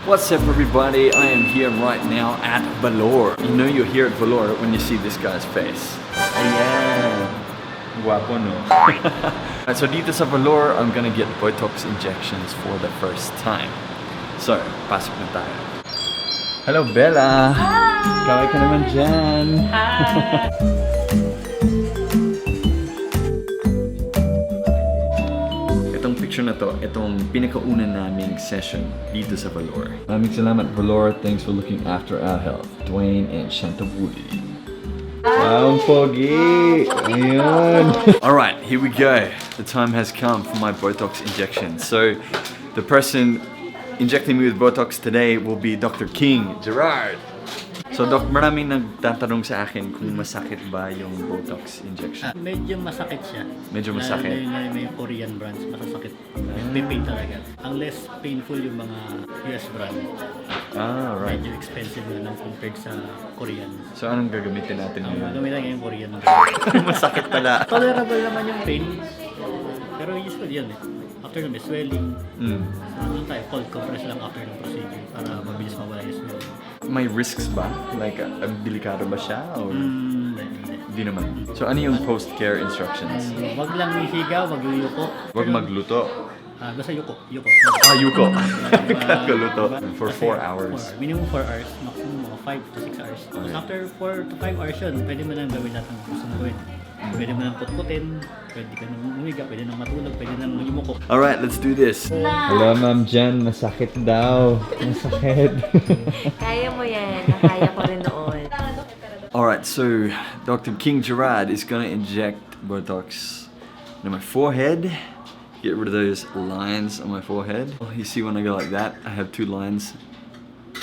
What's up everybody? I am here right now at Valeur. You know you're here at Valeur when you see this guy's face. Ayan. Guwapo no? So dito sa Valeur, I'm gonna get Botox injections for the first time. So, pasok na tayo. Hello Bella! Hi! Kaway ka naman dyan. Hi! Itong picture na to, itong pinakauna naming session dito sa Valeur. Maraming salamat Valeur. Thanks for looking after our health. Dwayne and Shantawuli. Wow, pogi! Ayun! Alright, here we go. The time has come for my Botox injection. So, the person injecting me with Botox today will be Dr. King Gerard. So, Doc, maraming nagtatanong sa akin kung masakit ba yung Botox injection. Medyo masakit siya. Medyo masakit? May Korean brands, masasakit. May pain talaga. Ang less painful yung mga US brand. Ah, right. Medyo expensive na lang compared sa Korean. So, anong gagamitin natin ngayon? Gagamitin natin yung Korean brand. Masakit pala. Tolerable naman yung pain. Pero usually yan eh. After may swelling, ano tayo, cold compress lang after ng procedure para mabilis mawala yung swelling. May risks ba? Like, delikado ba siya? Or? Hindi naman. So, ano yung post-care instructions? Wag lang hihiga, wag yuyuko. Wag magluto. Basta yuko. Ah, yuko. Kakaluto. For 4 hours. Minimum 4 hours. Maximum mga 5 to 6 hours. Okay. After 4 to 5 hours yun, pwede mo nang gawin lahat ng gusto mong gawin. Pwede mo nang putputin, pwede ka nang umiga, pwede nang matulog, pwede nang yumuko. Alright, let's do this. Hello, Ma'am Jen. Masakit daw. Masakit. Kaya mo yan. Kaya ko rin noon. Alright, so Dr. King Gerard is gonna inject Botox in my forehead. Get rid of those lines on my forehead. You see when I go like that, I have 2 lines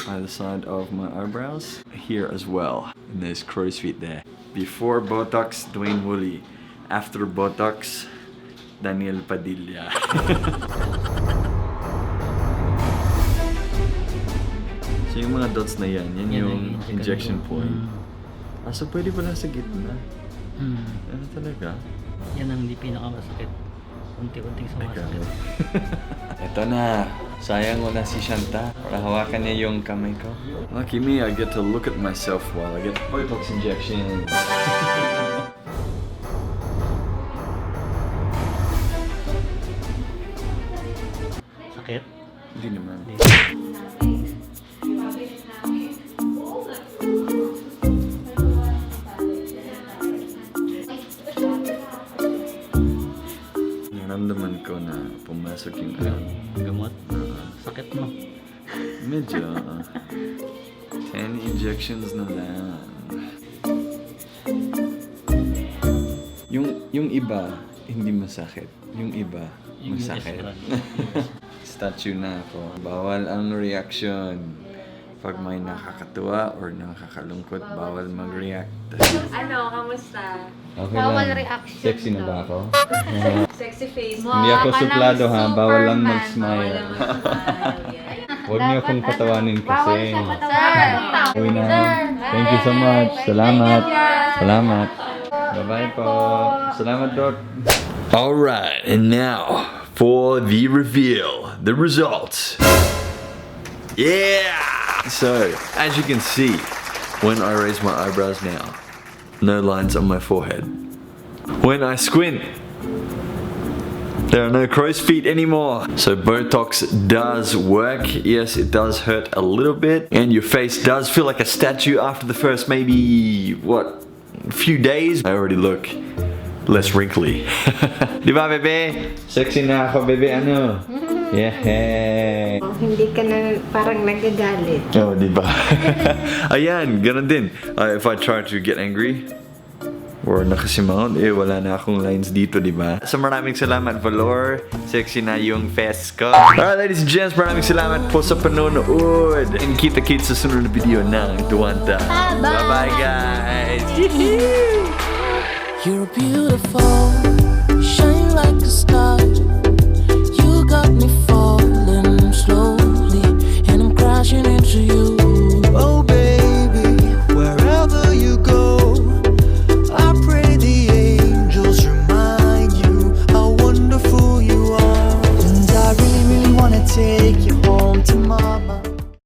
either side of my eyebrows. Here as well. And there's crow's feet there. Before Botox, Dwayne Woolley. After Botox, Daniel Padilla. So yung mga dots na yan yung injection point. Ah, so pwede pala sa gitna. Ano talaga? Yan ang hindi pinakamasakit. Unti-unting sumasakit. Ito na. Sayang wala si Shanta. Para hawakan niya yung kamay ko. Lucky me, I get to look at myself while I get Botox injection. Sakit? Hindi naman. Naramdaman ko na pumasok yung Gamot? Sakit mo? Medyo. 10 injections na lang. Yung iba, hindi masakit. Yung iba, masakit. Statue na ako. Bawal ang reaction. Pag may nakakatuwa or nakakalungkot, bawal mag-react. Ano, kamusta? Okay Bawal lang. reaction. Sexy na ba ako? Sexy face. Hindi ako Baka suplado ng ha. Bawal lang Superman. mag-smile. Wala mag-smile. Huwag niyo akong patawanin kasi. Bawal siya patawanan. Uy na. Thank you so much. Salamat. Salamat. Bye-bye po. Salamat, Doc. Alright, and now for the reveal. The results. Yeah! So, as you can see, when I raise my eyebrows now, no lines on my forehead. When I squint, there are no crow's feet anymore. So Botox does work. Yes, it does hurt a little bit. And your face does feel like a statue after the first maybe, few days. I already look less wrinkly. Di ba, bebe? Sexy na ako, bebe. Ano? Yeah. Hindi ka na parang nagagalit. Oh, di ba? Ayan, ganun din. If I try to get angry, or nakasimangon, wala na akong lines dito, di ba? So maraming salamat, Valeur. Sexy na yung face ko. Alright, ladies and gents, maraming salamat po sa panonood. And kita-kits sa sunod na video ng Duwanta. Bye-bye, guys! You're beautiful, you shine like a star.